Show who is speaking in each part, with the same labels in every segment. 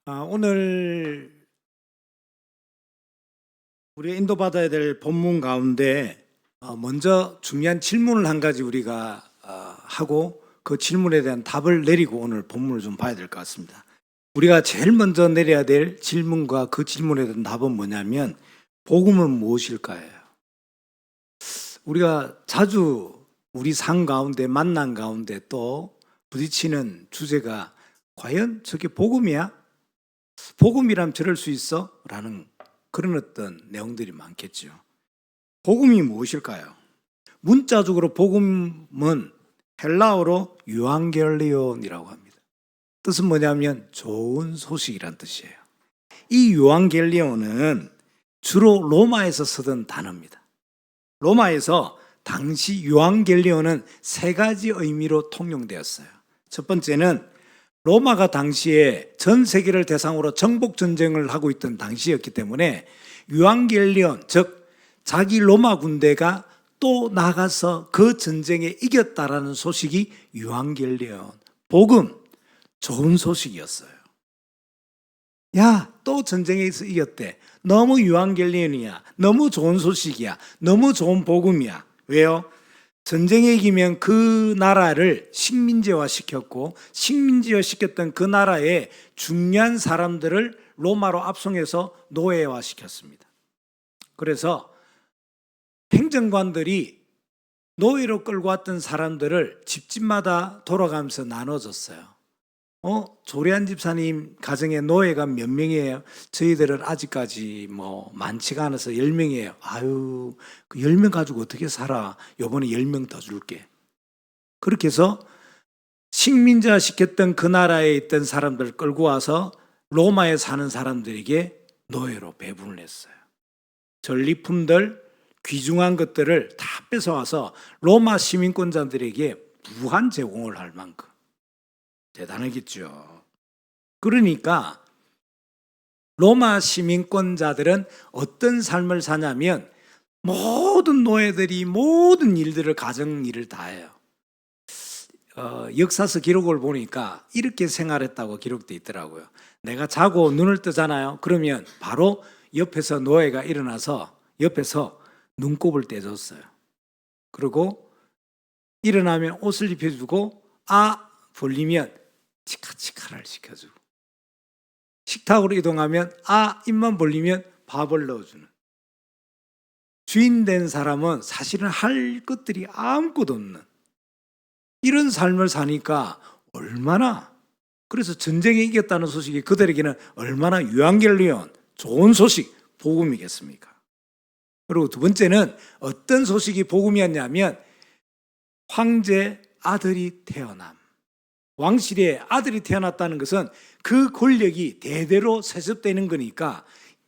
Speaker 1: 오늘 우리가 인도받아야 될 본문 가운데 먼저 중요한 질문을 한 가지 우리가 하고 그 질문에 대한 답을 내리고 오늘 본문을 좀 봐야 될 것 같습니다. 우리가 제일 먼저 내려야 될 질문과 그 질문에 대한 답은 뭐냐면 복음은 무엇일까요? 우리가 자주 우리 삶 가운데 만난 가운데 또 부딪히는 주제가 과연 저게 복음이야? 복음이라면 저럴 수 있어? 라는 그런 어떤 내용들이 많겠죠. 복음이 무엇일까요? 문자적으로 복음은 헬라어로 유앙겔리온이라고 합니다. 뜻은 뭐냐면 좋은 소식이란 뜻이에요. 이 유앙겔리온은 주로 로마에서 쓰던 단어입니다. 로마에서 당시 유앙겔리온은 세 가지 의미로 통용되었어요. 첫 번째는 로마가 당시에 전 세계를 대상으로 정복 전쟁을 하고 있던 당시였기 때문에 유앙겔리온, 즉 자기 로마 군대가 또 나가서 그 전쟁에 이겼다라는 소식이 유앙겔리온, 복음, 좋은 소식이었어요. 야, 또 전쟁에서 이겼대. 너무 유앙겔리온이야. 너무 좋은 소식이야. 너무 좋은 복음이야. 왜요? 전쟁에 이기면 그 나라를 식민지화 시켰고 식민지화 시켰던 그 나라의 중요한 사람들을 로마로 압송해서 노예화 시켰습니다. 그래서 행정관들이 노예로 끌고 왔던 사람들을 집집마다 돌아가면서 나눠줬어요. 조리한 집사님 가정에 노예가 몇 명이에요? 저희들은 아직까지 많지가 않아서 10명이에요. 아유, 그 10명 가지고 어떻게 살아? 요번에 10명 더 줄게. 그렇게 해서 식민지화 시켰던 그 나라에 있던 사람들을 끌고 와서 로마에 사는 사람들에게 노예로 배분을 했어요. 전리품들, 귀중한 것들을 다 뺏어와서 로마 시민권자들에게 무한 제공을 할 만큼 대단하겠죠. 그러니까 로마 시민권자들은 어떤 삶을 사냐면 모든 노예들이 모든 일들을 가정 일을 다 해요. 역사서 기록을 보니까 이렇게 생활했다고 기록되어 있더라고요. 내가 자고 눈을 뜨잖아요. 그러면 바로 옆에서 노예가 일어나서 옆에서 눈곱을 떼줬어요. 그리고 일어나면 옷을 입혀주고 벌리면 치카치카를 시켜주고 식탁으로 이동하면 입만 벌리면 밥을 넣어주는 주인 된 사람은 사실은 할 것들이 아무것도 없는 이런 삶을 사니까 얼마나 그래서 전쟁에 이겼다는 소식이 그들에게는 얼마나 유앙겔리온 좋은 소식 복음이겠습니까? 그리고 두 번째는 어떤 소식이 복음이었냐면 황제 아들이 태어남. 왕실에 아들이 태어났다는 것은 그 권력이 대대로 세습되는 거니까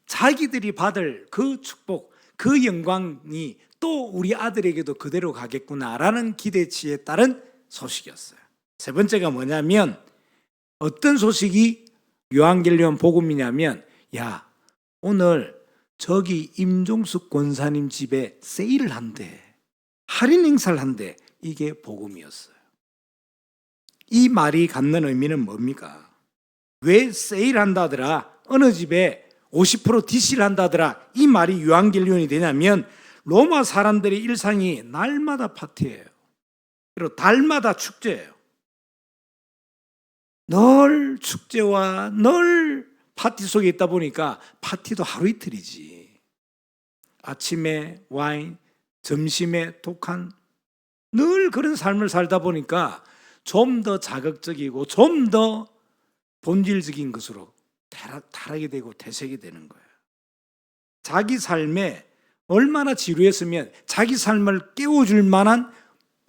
Speaker 1: 자기들이 받을 그 축복, 그 영광이 또 우리 아들에게도 그대로 가겠구나라는 기대치에 따른 소식이었어요. 세 번째가 뭐냐면 어떤 소식이 요한겔리온 복음이냐면 오늘 저기 임종숙 권사님 집에 세일을 한대. 할인 행사를 한대. 이게 복음이었어요. 이 말이 갖는 의미는 뭡니까? 왜 세일한다더라? 어느 집에 50% DC를 한다더라? 이 말이 유앙겔리온이 되냐면 로마 사람들의 일상이 날마다 파티예요. 그리고 달마다 축제예요. 늘 축제와 늘 파티 속에 있다 보니까 파티도 하루 이틀이지. 아침에 와인, 점심에 독한 늘 그런 삶을 살다 보니까 좀 더 자극적이고 좀 더 본질적인 것으로 타락이 되고 퇴색이 되는 거예요. 자기 삶에 얼마나 지루했으면 자기 삶을 깨워줄 만한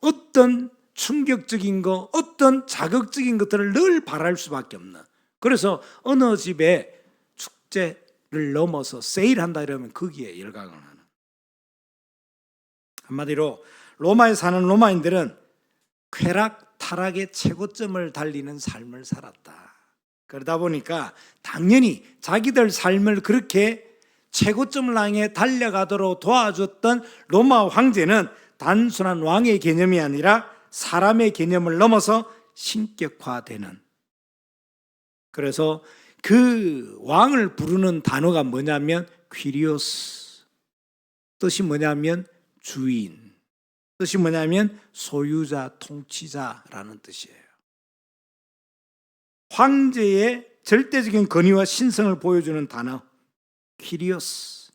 Speaker 1: 어떤 충격적인 거, 어떤 자극적인 것들을 늘 바랄 수밖에 없는. 그래서 어느 집에 축제를 넘어서 세일한다 이러면 거기에 열광을 하는. 한마디로 로마에 사는 로마인들은 쾌락, 타락의 최고점을 달리는 삶을 살았다. 그러다 보니까 당연히 자기들 삶을 그렇게 최고점을 향해 달려가도록 도와줬던 로마 황제는 단순한 왕의 개념이 아니라 사람의 개념을 넘어서 신격화되는, 그래서 그 왕을 부르는 단어가 뭐냐면 퀴리오스. 뜻이 뭐냐면 주인. 뜻이 뭐냐면 소유자, 통치자라는 뜻이에요. 황제의 절대적인 권위와 신성을 보여주는 단어 퀴리오스.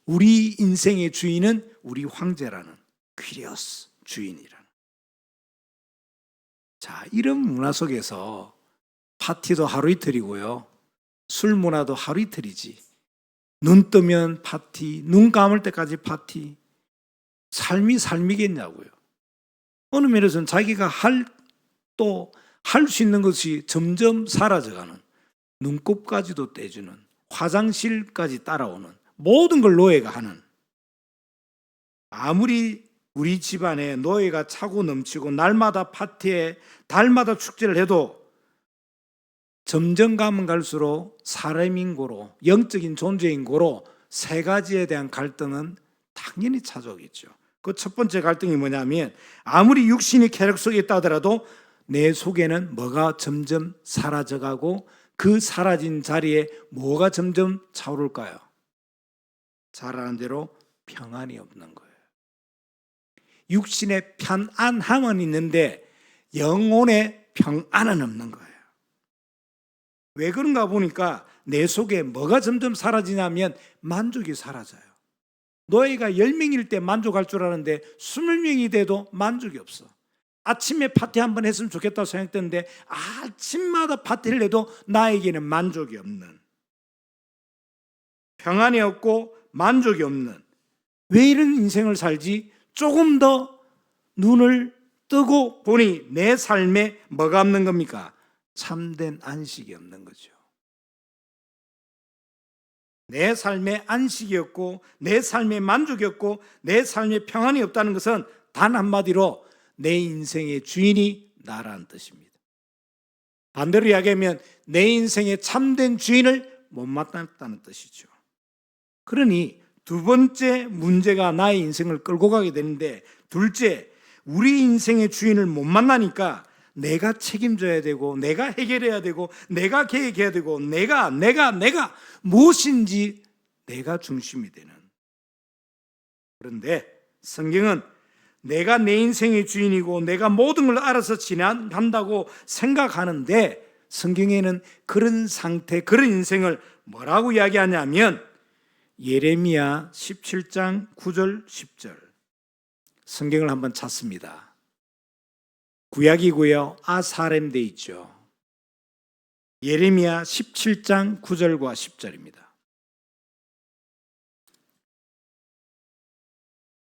Speaker 1: 우리 인생의 주인은 우리 황제라는 퀴리오스, 주인이라는. 자, 이런 문화 속에서 파티도 하루 이틀이고요, 술 문화도 하루 이틀이지. 눈 뜨면 파티, 눈 감을 때까지 파티. 삶이 삶이겠냐고요. 어느 면에서는 자기가 할 수 있는 것이 점점 사라져가는, 눈곱까지도 떼주는, 화장실까지 따라오는, 모든 걸 노예가 하는. 아무리 우리 집안에 노예가 차고 넘치고 날마다 파티에 달마다 축제를 해도 점점 가면 갈수록 사람인 고로, 영적인 존재인 고로 세 가지에 대한 갈등은 당연히 찾아오겠죠. 그 첫 번째 갈등이 뭐냐면, 아무리 육신이 쾌락 속에 있다 하더라도 내 속에는 뭐가 점점 사라져가고 그 사라진 자리에 뭐가 점점 차오를까요? 잘 아는 대로 평안이 없는 거예요. 육신의 편안함은 있는데 영혼의 평안은 없는 거예요. 왜 그런가 보니까 내 속에 뭐가 점점 사라지냐면 만족이 사라져요. 노예가 10명일 때 만족할 줄 아는데 20명이 돼도 만족이 없어. 아침에 파티 한번 했으면 좋겠다고 생각했는데 아침마다 파티를 해도 나에게는 만족이 없는, 평안이 없고 만족이 없는, 왜 이런 인생을 살지? 조금 더 눈을 뜨고 보니 내 삶에 뭐가 없는 겁니까? 참된 안식이 없는 거죠. 내 삶에 안식이 없고 내 삶에 만족이 없고 내 삶에 평안이 없다는 것은 단 한마디로 내 인생의 주인이 나라는 뜻입니다. 반대로 이야기하면 내 인생의 참된 주인을 못 만났다는 뜻이죠. 그러니 두 번째 문제가 나의 인생을 끌고 가게 되는데, 둘째, 우리 인생의 주인을 못 만나니까 내가 책임져야 되고 내가 해결해야 되고 내가 계획해야 되고 내가 무엇인지 내가 중심이 되는. 그런데 성경은 내가 내 인생의 주인이고 내가 모든 걸 알아서 진행한다고 생각하는데, 성경에는 그런 상태, 그런 인생을 뭐라고 이야기하냐면 예레미야 17장 9절 10절 성경을 한번 찾습니다. 구약이고요, 아사렘 돼 있죠. 예레미야 17장 9절과 10절입니다.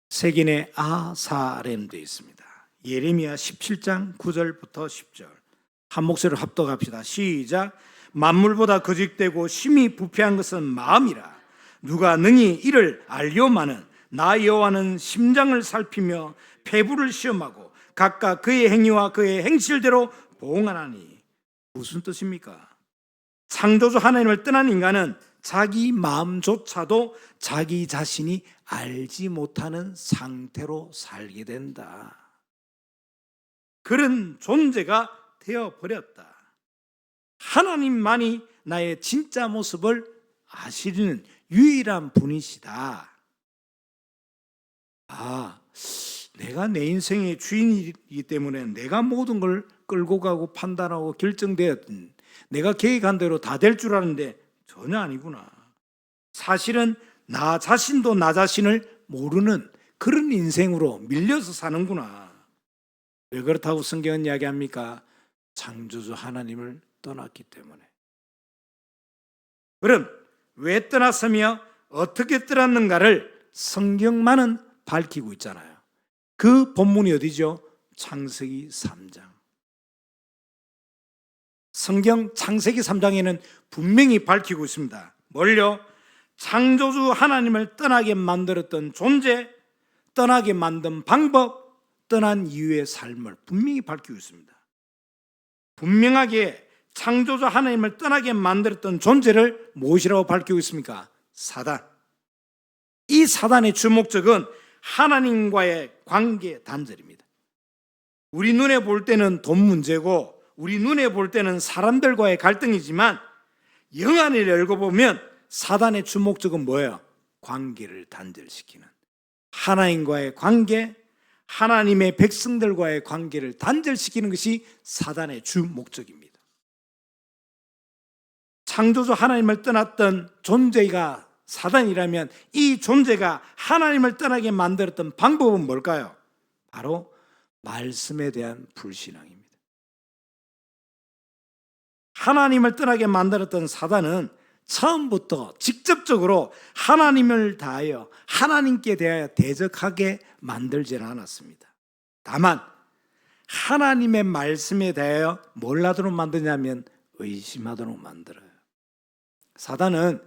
Speaker 1: 색인의 아사렘 돼 있습니다. 예레미야 17장 9절부터 10절 한 목소리로 합독합시다. 시작. 만물보다 거짓되고 심히 부패한 것은 마음이라. 누가 능히 이를 알려마는. 나 여호와는 심장을 살피며 폐부를 시험하고 각각 그의 행위와 그의 행실대로 보응하나니. 무슨 뜻입니까? 창조주 하나님을 떠난 인간은 자기 마음조차도 자기 자신이 알지 못하는 상태로 살게 된다. 그런 존재가 되어버렸다. 하나님만이 나의 진짜 모습을 아시는 유일한 분이시다. 내가 내 인생의 주인이기 때문에 내가 모든 걸 끌고 가고 판단하고 결정되었던, 내가 계획한 대로 다 될 줄 아는데 전혀 아니구나. 사실은 나 자신도 나 자신을 모르는 그런 인생으로 밀려서 사는구나. 왜 그렇다고 성경은 이야기합니까? 창조주 하나님을 떠났기 때문에. 그럼 왜 떠났으며 어떻게 떠났는가를 성경만은 밝히고 있잖아요. 그 본문이 어디죠? 창세기 3장. 성경 창세기 3장에는 분명히 밝히고 있습니다. 뭘요? 창조주 하나님을 떠나게 만들었던 존재, 떠나게 만든 방법, 떠난 이유의 삶을 분명히 밝히고 있습니다. 분명하게 창조주 하나님을 떠나게 만들었던 존재를 무엇이라고 밝히고 있습니까? 사단. 이 사단의 주목적은 하나님과의 관계 단절입니다. 우리 눈에 볼 때는 돈 문제고 우리 눈에 볼 때는 사람들과의 갈등이지만 영안을 열고 보면 사단의 주 목적은 뭐예요? 관계를 단절시키는, 하나님과의 관계, 하나님의 백성들과의 관계를 단절시키는 것이 사단의 주 목적입니다. 창조주 하나님을 떠났던 존재가 사단이라면 이 존재가 하나님을 떠나게 만들었던 방법은 뭘까요? 바로 말씀에 대한 불신앙입니다. 하나님을 떠나게 만들었던 사단은 처음부터 직접적으로 하나님을 다하여 하나님께 대하여 대적하게 만들지는 않았습니다. 다만 하나님의 말씀에 대하여 뭘 하도록 만드냐면 의심하도록 만들어요. 사단은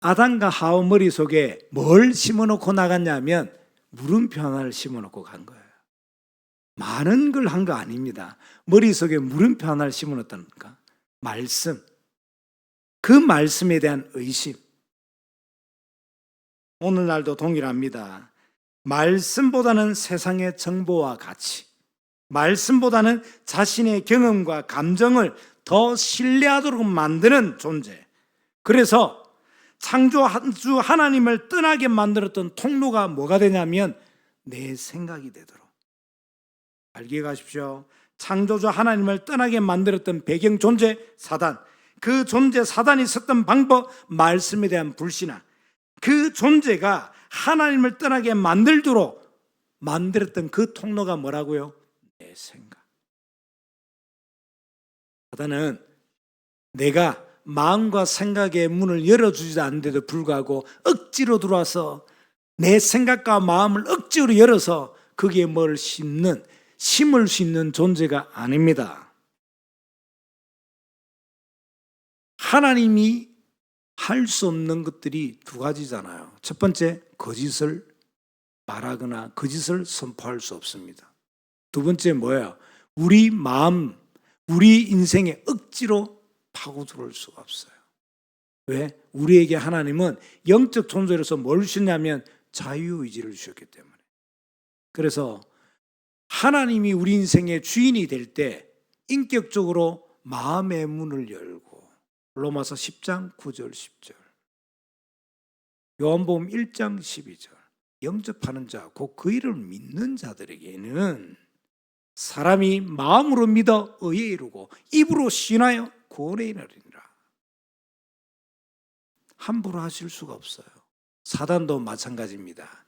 Speaker 1: 아담과 하와 머릿속에 뭘 심어놓고 나갔냐면 물음표 하나를 심어놓고 간 거예요. 많은 걸 한 거 아닙니다. 머릿속에 물음표 하나를 심어놓다니까. 말씀. 그 말씀에 대한 의심. 오늘날도 동일합니다. 말씀보다는 세상의 정보와 가치, 말씀보다는 자신의 경험과 감정을 더 신뢰하도록 만드는 존재. 그래서 창조주 하나님을 떠나게 만들었던 통로가 뭐가 되냐면 내 생각이 되도록. 알게 가십시오. 창조주 하나님을 떠나게 만들었던 배경 존재 사단, 그 존재 사단이 썼던 방법, 말씀에 대한 불신앙, 그 존재가 하나님을 떠나게 만들도록 만들었던 그 통로가 뭐라고요? 내 생각. 사단은 내가 마음과 생각의 문을 열어주지 않는데도 불구하고 억지로 들어와서 내 생각과 마음을 억지로 열어서 거기에 뭘 심을 수 있는 존재가 아닙니다. 하나님이 할 수 없는 것들이 두 가지잖아요. 첫 번째, 거짓을 말하거나 거짓을 선포할 수 없습니다. 두 번째 뭐예요? 우리 마음, 우리 인생에 억지로 파고 들어올 수가 없어요. 왜? 우리에게 하나님은 영적 존재로서 뭘 주셨냐면 자유의지를 주셨기 때문에. 그래서 하나님이 우리 인생의 주인이 될 때 인격적으로 마음의 문을 열고, 로마서 10장 9절 10절, 요한복음 1장 12절, 영접하는 자, 곧 그 이름을 믿는 자들에게는 사람이 마음으로 믿어 의에 이르고 입으로 신하여 구원에 이르리라. 함부로 하실 수가 없어요. 사단도 마찬가지입니다.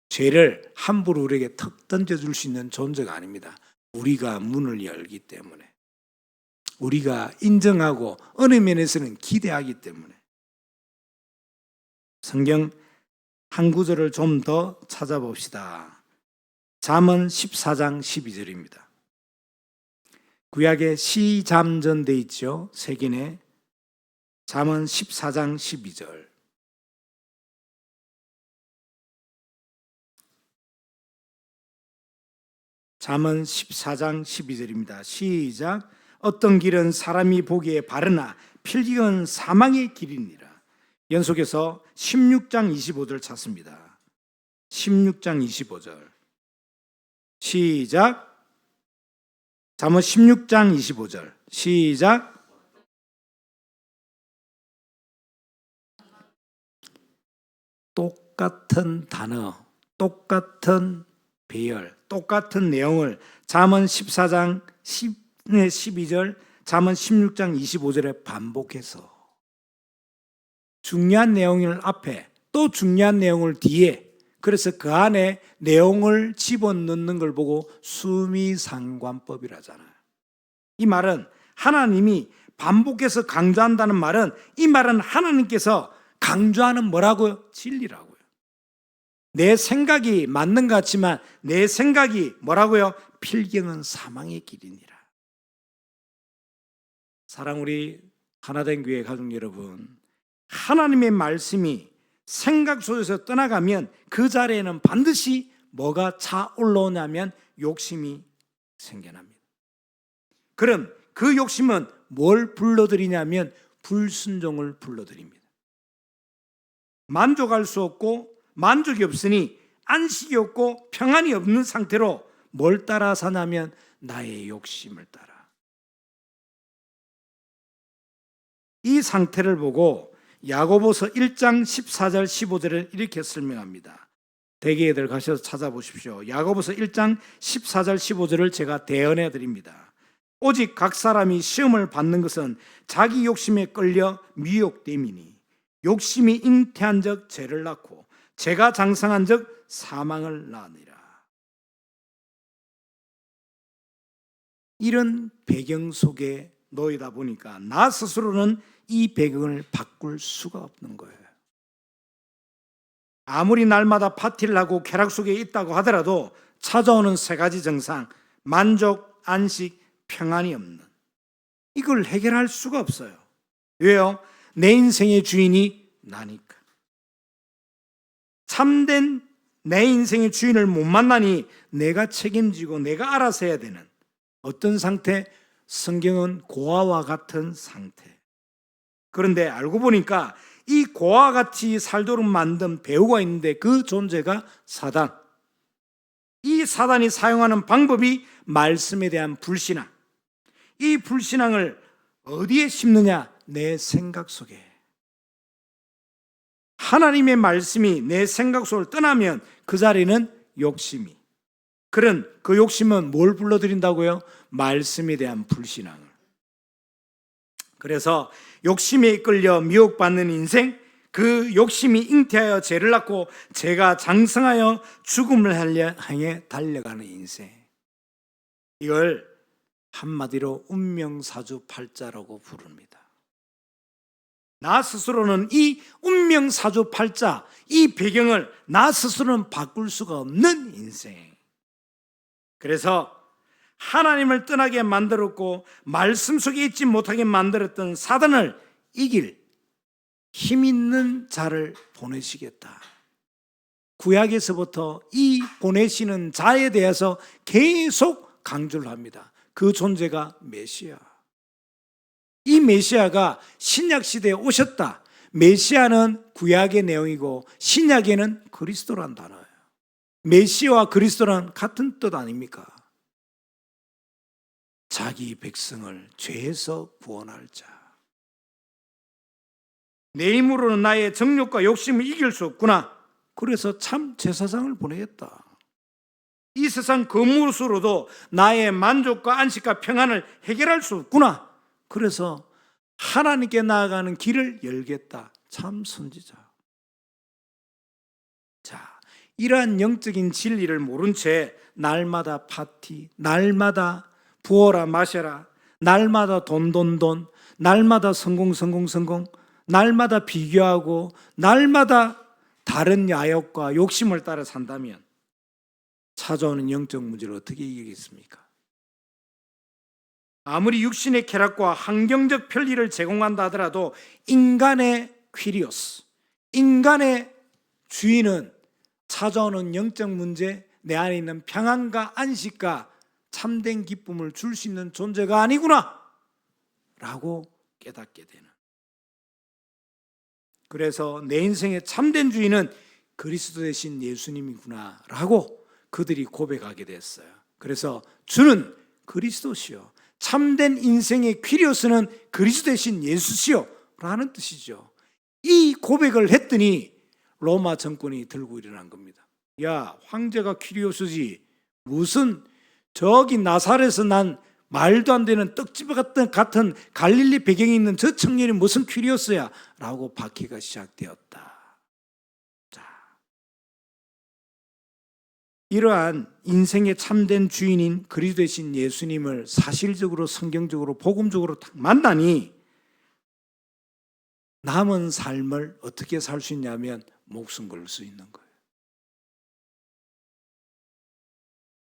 Speaker 1: 죄를 함부로 우리에게 턱 던져줄 수 있는 존재가 아닙니다. 우리가 문을 열기 때문에, 우리가 인정하고 어느 면에서는 기대하기 때문에. 성경 한 구절을 좀 더 찾아봅시다. 잠언 14장 12절입니다. 구약에 시잠전 돼 있죠. 색인에. 잠언 14장 12절. 잠언 14장 12절입니다. 시작. 어떤 길은 사람이 보기에 바르나 필경은 사망의 길이니라. 연속해서 16장 25절 찾습니다. 16장 25절. 시작. 잠언 16장 25절. 시작. 똑같은 단어, 똑같은 배열, 똑같은 내용을 잠언 14장 12절, 잠언 16장 25절에 반복해서 중요한 내용을 앞에 또 중요한 내용을 뒤에, 그래서 그 안에 내용을 집어넣는 걸 보고 수미상관법이라잖아요. 이 말은 하나님이 반복해서 강조한다는 말은, 이 말은 하나님께서 강조하는 뭐라고요? 진리라고요. 내 생각이 맞는 것 같지만 내 생각이 뭐라고요? 필경은 사망의 길이니라. 사랑 우리 하나된 교회 가족 여러분, 하나님의 말씀이 생각 속에서 떠나가면 그 자리에는 반드시 뭐가 차 올라오냐면 욕심이 생겨납니다. 그럼 그 욕심은 뭘 불러들이냐면 불순종을 불러들입니다. 만족할 수 없고 만족이 없으니 안식이 없고 평안이 없는 상태로 뭘 따라 사냐면 나의 욕심을 따라. 이 상태를 보고 야고보서 1장 14절 15절을 이렇게 설명합니다. 대개들 가셔서 찾아보십시오. 야고보서 1장 14절 15절을 제가 대언해 드립니다. 오직 각 사람이 시험을 받는 것은 자기 욕심에 끌려 미혹됨이니 욕심이 잉태한 적 죄를 낳고 죄가 장성한 적 사망을 낳으니라. 이런 배경 속에 놓이다 보니까 나 스스로는 이 배경을 바꿀 수가 없는 거예요. 아무리 날마다 파티를 하고 쾌락 속에 있다고 하더라도 찾아오는 세 가지 증상, 만족, 안식, 평안이 없는, 이걸 해결할 수가 없어요. 왜요? 내 인생의 주인이 나니까. 참된 내 인생의 주인을 못 만나니 내가 책임지고 내가 알아서 해야 되는 어떤 상태? 성경은 고아와 같은 상태. 그런데 알고 보니까 이 고아와 같이 살도록 만든 배우가 있는데 그 존재가 사단. 이 사단이 사용하는 방법이 말씀에 대한 불신앙. 이 불신앙을 어디에 심느냐? 내 생각 속에. 하나님의 말씀이 내 생각 속을 떠나면 그 자리는 욕심이. 그 욕심은 뭘 불러들인다고요? 말씀에 대한 불신앙을. 그래서 욕심에 이끌려 미혹받는 인생, 그 욕심이 잉태하여 죄를 낳고 죄가 장성하여 죽음을 향해 달려가는 인생. 이걸 한마디로 운명사주팔자라고 부릅니다. 나 스스로는 이 운명사주팔자, 이 배경을 나 스스로는 바꿀 수가 없는 인생. 그래서 하나님을 떠나게 만들었고 말씀 속에 있지 못하게 만들었던 사단을 이길 힘 있는 자를 보내시겠다. 구약에서부터 이 보내시는 자에 대해서 계속 강조를 합니다. 그 존재가 메시아. 이 메시아가 신약시대에 오셨다. 메시아는 구약의 내용이고 신약에는 그리스도란 단어예요. 메시아와 그리스도란 같은 뜻 아닙니까? 자기 백성을 죄에서 구원할 자. 내 힘으로는 나의 정욕과 욕심을 이길 수 없구나. 그래서 참 제사장을 보내겠다. 이 세상 그 무엇으로도 나의 만족과 안식과 평안을 해결할 수 없구나. 그래서 하나님께 나아가는 길을 열겠다. 참 선지자. 자, 이러한 영적인 진리를 모른 채 날마다 파티, 날마다 부어라 마셔라, 날마다 돈, 날마다 성공, 날마다 비교하고 날마다 다른 야욕과 욕심을 따라 산다면 찾아오는 영적 문제를 어떻게 이기겠습니까? 아무리 육신의 쾌락과 환경적 편리를 제공한다 하더라도 인간의 퀴리오스, 인간의 주인은 찾아오는 영적 문제, 내 안에 있는 평안과 안식과 참된 기쁨을 줄 수 있는 존재가 아니구나 라고 깨닫게 되는. 그래서 내 인생의 참된 주인은 그리스도 되신 예수님이구나 라고 그들이 고백하게 됐어요. 그래서 주는 그리스도시요, 참된 인생의 퀴리오스는 그리스도 되신 예수시요 라는 뜻이죠. 이 고백을 했더니 로마 정권이 들고 일어난 겁니다. 야, 황제가 퀴리오스지 무슨 저기 나사렛에서 난 말도 안 되는 떡집 같은 갈릴리 배경이 있는 저 청년이 무슨 퀴리오스야 라고 박해가 시작되었다. 자, 이러한 인생의 참된 주인인 그리스도 되신 예수님을 사실적으로 성경적으로 복음적으로 딱 만나니 남은 삶을 어떻게 살 수 있냐면 목숨 걸 수 있는 거예요.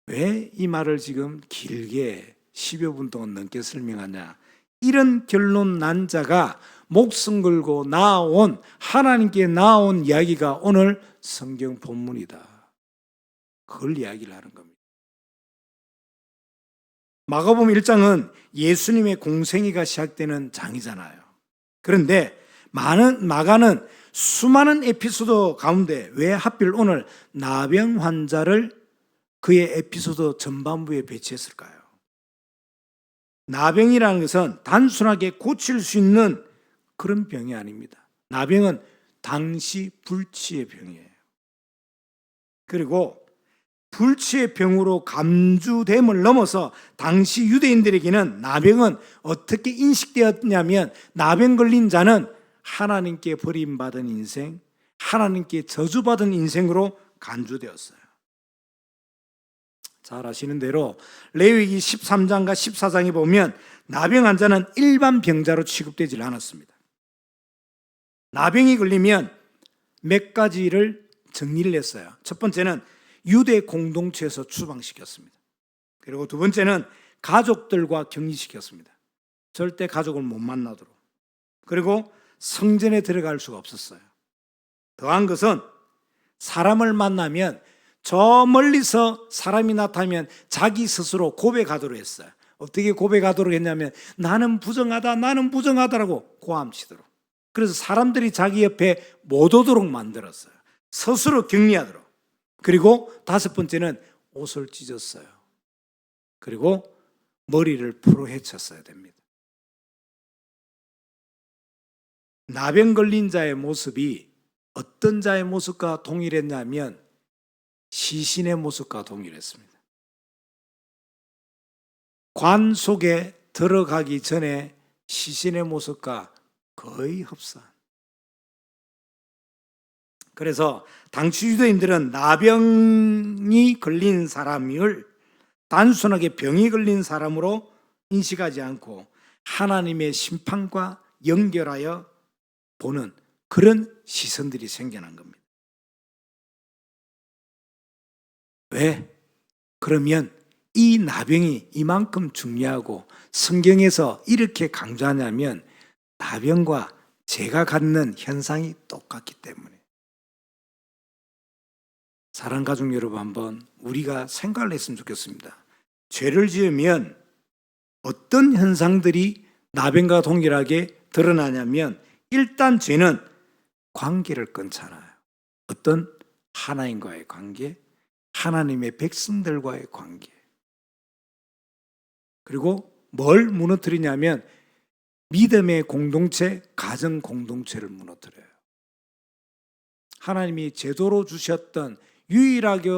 Speaker 1: 왜 이 말을 지금 길게 10여 분 동안 넘게 설명하냐? 이런 결론 난 자가 목숨 걸고 나아온, 하나님께 나아온 이야기가 오늘 성경 본문이다. 그걸 이야기를 하는 겁니다. 마가복음 1장은 예수님의 공생애가 시작되는 장이잖아요. 그런데 마가는 수많은 에피소드 가운데 왜 하필 오늘 나병 환자를 그의 에피소드 전반부에 배치했을까요? 나병이라는 것은 단순하게 고칠 수 있는 그런 병이 아닙니다. 나병은 당시 불치의 병이에요. 그리고 불치의 병으로 감주됨을 넘어서 당시 유대인들에게는 나병은 어떻게 인식되었냐면, 나병 걸린 자는 하나님께 버림받은 인생, 하나님께 저주받은 인생으로 간주되었어요. 잘 아시는 대로 레위기 13장과 14장에 보면 나병 환자는 일반 병자로 취급되지 않았습니다. 나병이 걸리면 몇 가지를 정리를 했어요. 첫 번째는 유대 공동체에서 추방시켰습니다. 그리고 두 번째는 가족들과 격리시켰습니다. 절대 가족을 못 만나도록. 그리고 성전에 들어갈 수가 없었어요. 더한 것은 사람을 만나면 저 멀리서 사람이 나타나면 자기 스스로 고백하도록 했어요. 어떻게 고백하도록 했냐면, 나는 부정하다, 나는 부정하다라고 고함치도록. 그래서 사람들이 자기 옆에 못 오도록 만들었어요. 스스로 격리하도록. 그리고 다섯 번째는 옷을 찢었어요. 그리고 머리를 풀어 헤쳤어야 됩니다. 나병 걸린 자의 모습이 어떤 자의 모습과 동일했냐면 시신의 모습과 동일했습니다. 관 속에 들어가기 전에 시신의 모습과 거의 흡사한. 그래서 당시 유대인들은 나병이 걸린 사람을 단순하게 병이 걸린 사람으로 인식하지 않고 하나님의 심판과 연결하여 보는 그런 시선들이 생겨난 겁니다. 왜? 그러면 이 나병이 이만큼 중요하고 성경에서 이렇게 강조하냐면 나병과 죄가 갖는 현상이 똑같기 때문에. 사랑하는 가족 여러분, 한번 우리가 생각을 했으면 좋겠습니다. 죄를 지으면 어떤 현상들이 나병과 동일하게 드러나냐면, 일단 죄는 관계를 끊잖아요. 어떤 하나님과의 관계, 하나님의 백성들과의 관계. 그리고 뭘 무너뜨리냐면 믿음의 공동체, 가정 공동체를 무너뜨려요. 하나님이 제도로 주셨던, 유일하게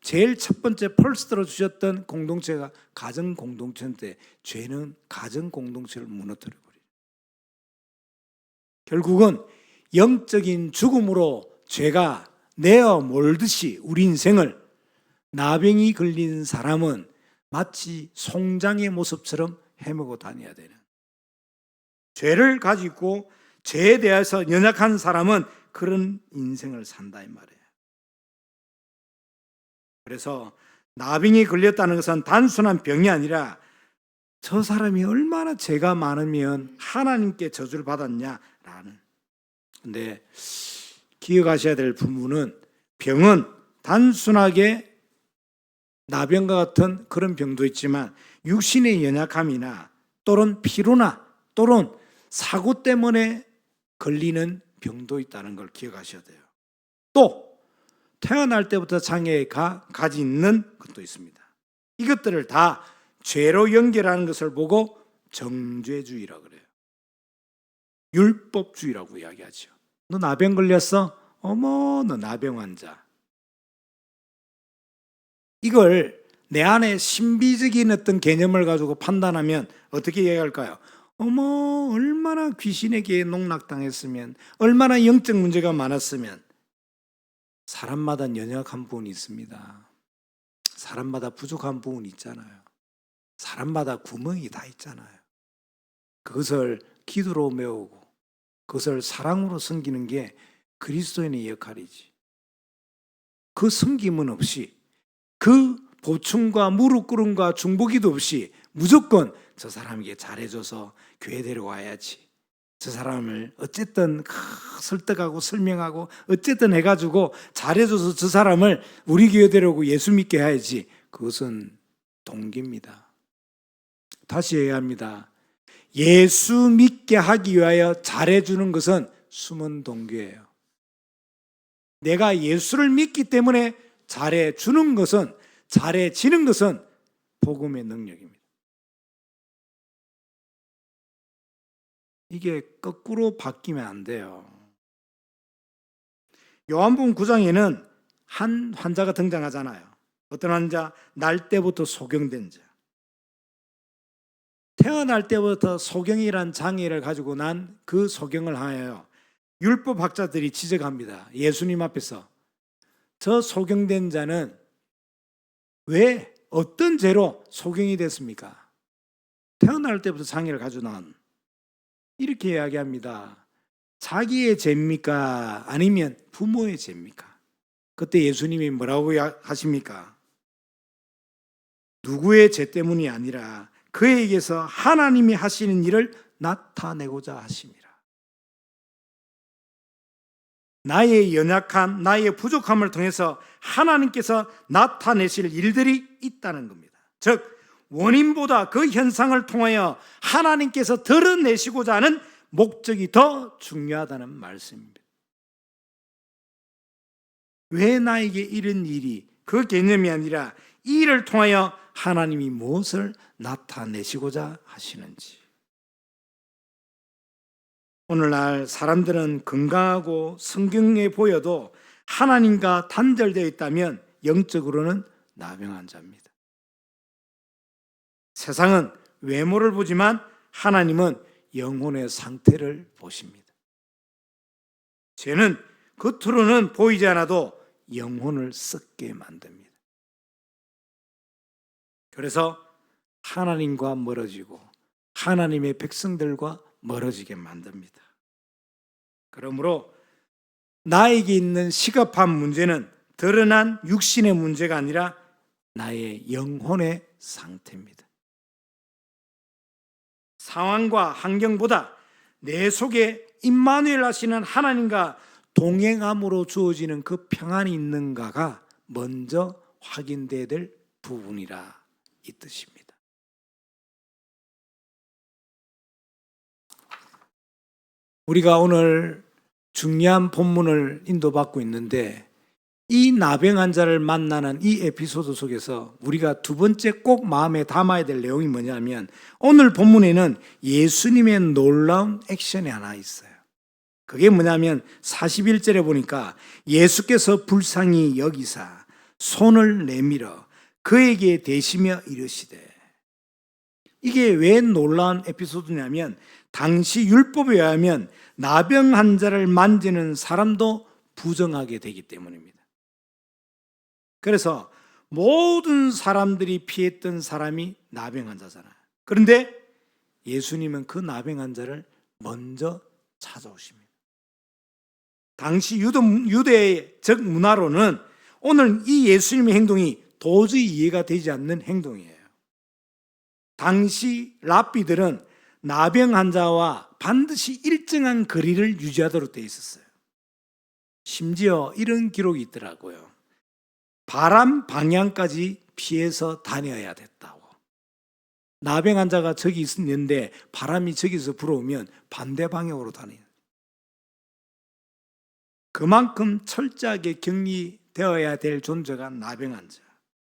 Speaker 1: 제일 첫 번째 펄스트로 주셨던 공동체가 가정 공동체인데 죄는 가정 공동체를 무너뜨려버려요. 결국은 영적인 죽음으로 죄가 내어 몰듯이 우리 인생을, 나병이 걸린 사람은 마치 송장의 모습처럼 헤매고 다녀야 되는, 죄를 가지고 죄에 대해서 연약한 사람은 그런 인생을 산다 이 말이에요. 그래서 나병이 걸렸다는 것은 단순한 병이 아니라 저 사람이 얼마나 죄가 많으면 하나님께 저주를 받았냐라는. 근데 기억하셔야 될 부분은, 병은 단순하게 나병과 같은 그런 병도 있지만 육신의 연약함이나 또는 피로나 또는 사고 때문에 걸리는 병도 있다는 걸 기억하셔야 돼요. 또 태어날 때부터 장애가 가지고 있는 것도 있습니다. 이것들을 다 죄로 연결하는 것을 보고 정죄주의라고 그래요. 율법주의라고 이야기하죠. 너 나병 걸렸어? 어머, 너 나병 환자. 이걸 내 안에 신비적인 어떤 개념을 가지고 판단하면 어떻게 이야기할까요? 어머, 얼마나 귀신에게 농락당했으면, 얼마나 영적 문제가 많았으면. 사람마다 연약한 부분이 있습니다. 사람마다 부족한 부분이 있잖아요. 사람마다 구멍이 다 있잖아요. 그것을 기도로 메우고 그것을 사랑으로 섬기는 게 그리스도인의 역할이지. 그 섬김은 없이, 그 보충과 무릎 꿇음과 중보기도 없이 무조건 저 사람에게 잘해줘서 교회 데려와야지, 저 사람을 어쨌든 설득하고 설명하고 어쨌든 해가지고 잘해줘서 저 사람을 우리 교회 데려오고 예수 믿게 해야지, 그것은 동기입니다. 다시 얘기합니다. 예수 믿게 하기 위하여 잘해주는 것은 숨은 동기예요. 내가 예수를 믿기 때문에 잘해주는 것은, 잘해지는 것은 복음의 능력입니다. 이게 거꾸로 바뀌면 안 돼요. 요한복음 9장에는 한 환자가 등장하잖아요. 어떤 환자? 날 때부터 소경된 자. 태어날 때부터 소경이란 장애를 가지고 난 그 소경을 하여 율법학자들이 지적합니다. 예수님 앞에서 저 소경된 자는 왜 어떤 죄로 소경이 됐습니까? 태어날 때부터 장애를 가지고 난 이렇게 이야기합니다. 자기의 죄입니까? 아니면 부모의 죄입니까? 그때 예수님이 뭐라고 하십니까? 누구의 죄 때문이 아니라 그에게서 하나님이 하시는 일을 나타내고자 하심이라. 나의 연약함, 나의 부족함을 통해서 하나님께서 나타내실 일들이 있다는 겁니다. 즉 원인보다 그 현상을 통하여 하나님께서 드러내시고자 하는 목적이 더 중요하다는 말씀입니다. 왜 나에게 이런 일이, 그 개념이 아니라 이 일을 통하여 하나님이 무엇을 나타내시고자 하시는지. 오늘날 사람들은 건강하고 성경에 보여도 하나님과 단절되어 있다면 영적으로는 나병 환자입니다. 세상은 외모를 보지만 하나님은 영혼의 상태를 보십니다. 죄는 겉으로는 보이지 않아도 영혼을 썩게 만듭니다. 그래서 하나님과 멀어지고 하나님의 백성들과 멀어지게 만듭니다. 그러므로 나에게 있는 시급한 문제는 드러난 육신의 문제가 아니라 나의 영혼의 상태입니다. 상황과 환경보다 내 속에 임마누엘 하시는 하나님과 동행함으로 주어지는 그 평안이 있는가가 먼저 확인돼야 될 부분이라 이 뜻입니다. 우리가 오늘 중요한 본문을 인도받고 있는데 이 나병 환자를 만나는 이 에피소드 속에서 우리가 두 번째 꼭 마음에 담아야 될 내용이 뭐냐면 오늘 본문에는 예수님의 놀라운 액션이 하나 있어요. 그게 뭐냐면 41절에 보니까 예수께서 불쌍히 여기사 손을 내밀어 그에게 대시며 이르시되, 이게 왜 놀라운 에피소드냐면 당시 율법에 의하면 나병 환자를 만지는 사람도 부정하게 되기 때문입니다. 그래서 모든 사람들이 피했던 사람이 나병 환자잖아요. 그런데 예수님은 그 나병 환자를 먼저 찾아오십니다. 당시 유대적 문화로는 오늘 이 예수님의 행동이 도저히 이해가 되지 않는 행동이에요. 당시 랍비들은 나병 환자와 반드시 일정한 거리를 유지하도록 되어 있었어요. 심지어 이런 기록이 있더라고요. 바람 방향까지 피해서 다녀야 됐다고. 나병 환자가 저기 있었는데 바람이 저기서 불어오면 반대 방향으로 다녀요. 그만큼 철저하게 격리되어야 될 존재가 나병 환자.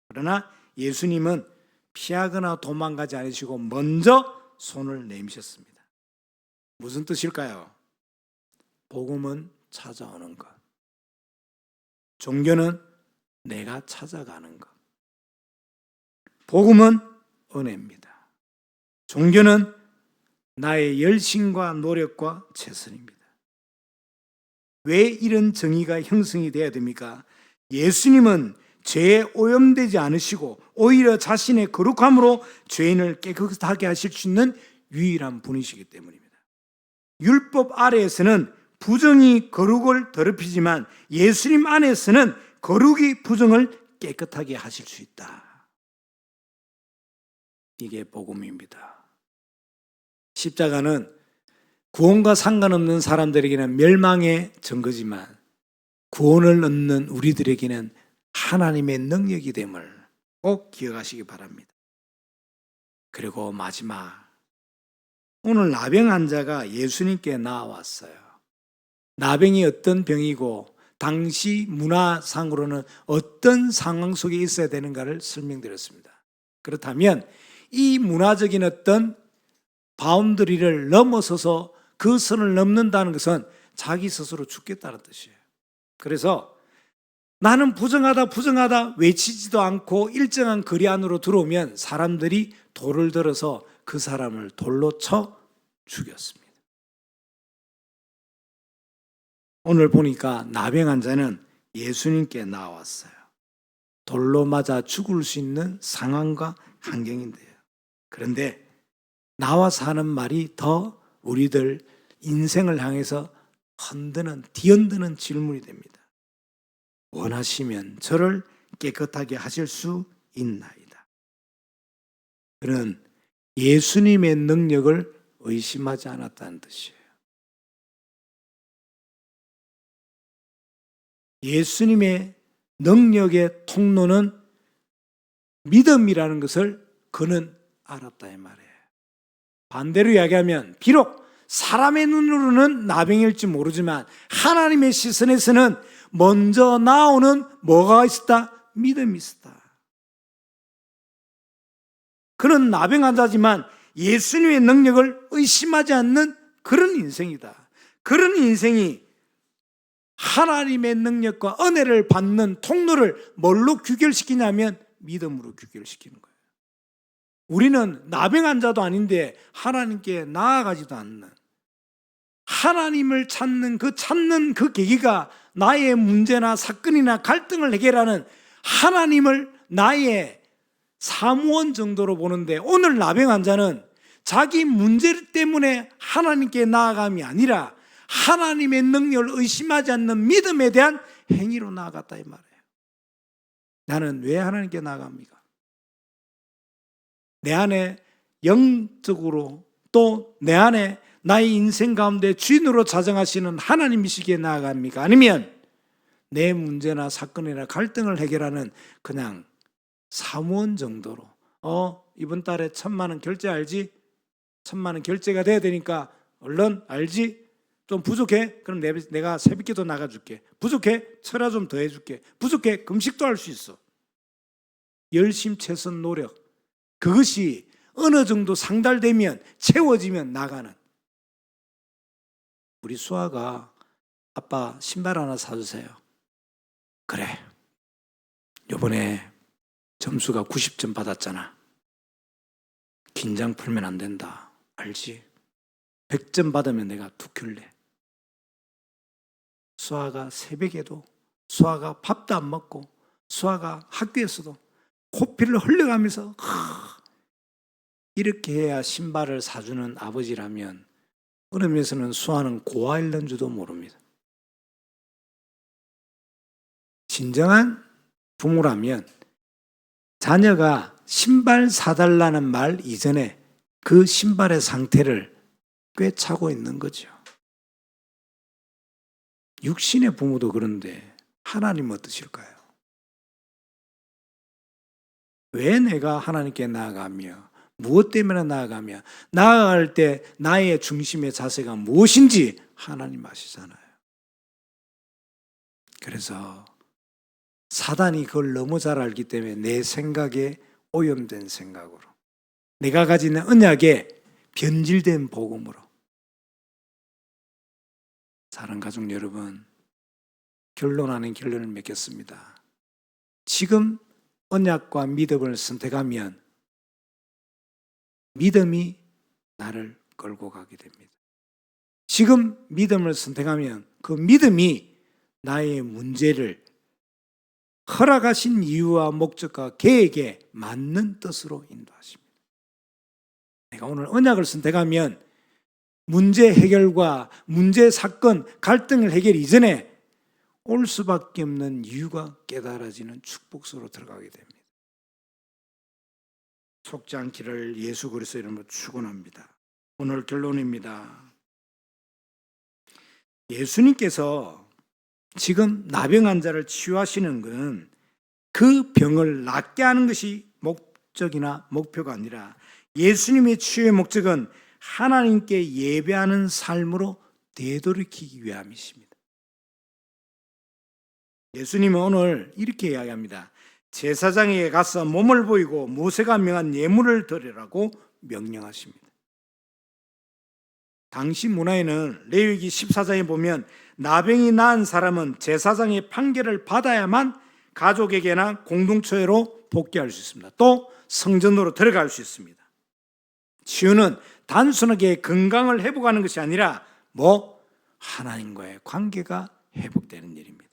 Speaker 1: 그러나 예수님은 피하거나 도망가지 않으시고 먼저 손을 내미셨습니다. 무슨 뜻일까요? 복음은 찾아오는 것. 종교는 내가 찾아가는 것. 복음은 은혜입니다. 종교는 나의 열심과 노력과 최선입니다. 왜 이런 정의가 형성이 되어야 됩니까? 예수님은 죄에 오염되지 않으시고 오히려 자신의 거룩함으로 죄인을 깨끗하게 하실 수 있는 유일한 분이시기 때문입니다. 율법 아래에서는 부정이 거룩을 더럽히지만 예수님 안에서는 거룩이 부정을 깨끗하게 하실 수 있다. 이게 복음입니다. 십자가는 구원과 상관없는 사람들에게는 멸망의 증거지만 구원을 얻는 우리들에게는 하나님의 능력이 됨을 꼭 기억하시기 바랍니다. 그리고 마지막, 오늘 나병 환자가 예수님께 나왔어요. 나병이 어떤 병이고 당시 문화상으로는 어떤 상황 속에 있어야 되는가를 설명드렸습니다. 그렇다면 이 문화적인 어떤 바운더리를 넘어서서 그 선을 넘는다는 것은 자기 스스로 죽겠다는 뜻이에요. 그래서 나는 부정하다 외치지도 않고 일정한 거리 안으로 들어오면 사람들이 돌을 들어서 그 사람을 돌로 쳐 죽였습니다. 오늘 보니까 나병 환자는 예수님께 나왔어요. 돌로 맞아 죽을 수 있는 상황과 환경인데요. 그런데 나와서 하는 말이 더 우리들 인생을 향해서 뒤흔드는 질문이 됩니다. 원하시면 저를 깨끗하게 하실 수 있나이다. 그는 예수님의 능력을 의심하지 않았다는 뜻이에요. 예수님의 능력의 통로는 믿음이라는 것을 그는 알았다 이 말이에요. 반대로 이야기하면 비록 사람의 눈으로는 나병일지 모르지만 하나님의 시선에서는 먼저 나오는 뭐가 있었다? 믿음이 있었다. 그는 나병 환자지만 예수님의 능력을 의심하지 않는 그런 인생이다. 그런 인생이 하나님의 능력과 은혜를 받는 통로를 뭘로 규결시키냐면 믿음으로 규결시키는 거예요. 우리는 나병 환자도 아닌데 하나님께 나아가지도 않는, 하나님을 찾는 그 계기가 나의 문제나 사건이나 갈등을 해결하는 하나님을 나의 사무원 정도로 보는데, 오늘 나병 환자는 자기 문제 때문에 하나님께 나아감이 아니라 하나님의 능력을 의심하지 않는 믿음에 대한 행위로 나아갔다 이 말이에요. 나는 왜 하나님께 나아갑니까? 내 안에 영적으로 또 내 안에 나의 인생 가운데 주인으로 자정하시는 하나님이시기에 나아갑니까? 아니면 내 문제나 사건이나 갈등을 해결하는 그냥 사무원 정도로 이번 달에 1,000만 원 결제 알지? 1,000만 원 결제가 돼야 되니까 얼른 알지? 좀 부족해? 그럼 내가 새벽기도 나가줄게. 부족해? 철야 좀 더 해줄게. 부족해? 금식도 할 수 있어. 열심, 최선, 노력, 그것이 어느 정도 상달되면, 채워지면 나가는. 우리 수아가 아빠 신발 하나 사주세요. 그래, 이번에 점수가 90점 받았잖아. 긴장 풀면 안 된다. 알지? 100점 받으면 내가 툭 킬래. 수아가 새벽에도, 수아가 밥도 안 먹고, 수아가 학교에서도 코피를 흘려가면서 이렇게 해야 신발을 사주는 아버지라면 어느 면에서는 수아는 고아일는 줄도 모릅니다. 진정한 부모라면 자녀가 신발 사달라는 말 이전에 그 신발의 상태를 꿰차고 있는 거죠. 육신의 부모도 그런데 하나님은 어떠실까요? 왜 내가 하나님께 나아가며, 무엇 때문에 나아가며, 나아갈 때 나의 중심의 자세가 무엇인지 하나님 아시잖아요. 그래서 사단이 그걸 너무 잘 알기 때문에 내 생각에 오염된 생각으로, 내가 가지는 언약에 변질된 복음으로. 사랑하는 가족 여러분, 결론 아닌 결론을 맺겠습니다. 지금 언약과 믿음을 선택하면 믿음이 나를 끌고 가게 됩니다. 지금 믿음을 선택하면 그 믿음이 나의 문제를 허락하신 이유와 목적과 계획에 맞는 뜻으로 인도하십니다. 내가 오늘 언약을 선택하면 문제 해결과 문제 사건, 갈등을 해결 이전에 올 수밖에 없는 이유가 깨달아지는 축복으로 들어가게 됩니다. 속지 않기를 예수 그리스도 이름으로 축원합니다. 오늘 결론입니다. 예수님께서 지금 나병 환자를 치유하시는 것은 그 병을 낫게 하는 것이 목적이나 목표가 아니라 예수님의 치유의 목적은 하나님께 예배하는 삶으로 되돌이키기 위함이십니다. 예수님은 오늘 이렇게 이야기합니다. 제사장에게 가서 몸을 보이고 모세가 명한 예물을 드리라고 명령하십니다. 당시 문화에는 레위기 14장에 보면 나병이 나은 사람은 제사장의 판결을 받아야만 가족에게나 공동체로 복귀할 수 있습니다. 또 성전으로 들어갈 수 있습니다. 치유는 단순하게 건강을 회복하는 것이 아니라 하나님과의 관계가 회복되는 일입니다.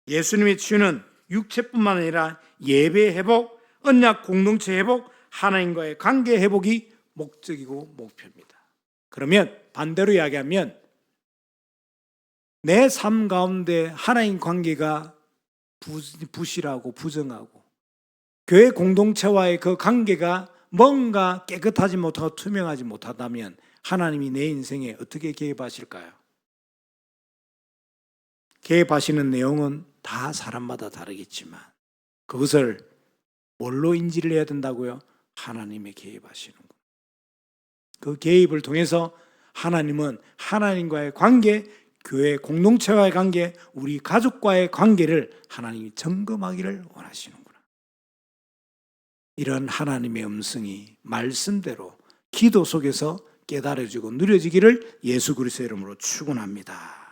Speaker 1: 예수님의 치유는 육체뿐만 아니라 예배 회복, 언약 공동체 회복, 하나님과의 관계 회복이 목적이고 목표입니다. 그러면 반대로 이야기하면 내 삶 가운데 하나님 관계가 부실하고 부정하고 교회 공동체와의 그 관계가 뭔가 깨끗하지 못하고 투명하지 못하다면 하나님이 내 인생에 어떻게 개입하실까요? 개입하시는 내용은 다 사람마다 다르겠지만 그것을 뭘로 인지를 해야 된다고요? 하나님의 개입하시는군. 그 개입을 통해서 하나님은 하나님과의 관계, 교회 공동체와의 관계, 우리 가족과의 관계를 하나님이 점검하기를 원하시는구나. 이런 하나님의 음성이 말씀대로 기도 속에서 깨달아지고 누려지기를 예수 그리스도의 이름으로 축원합니다.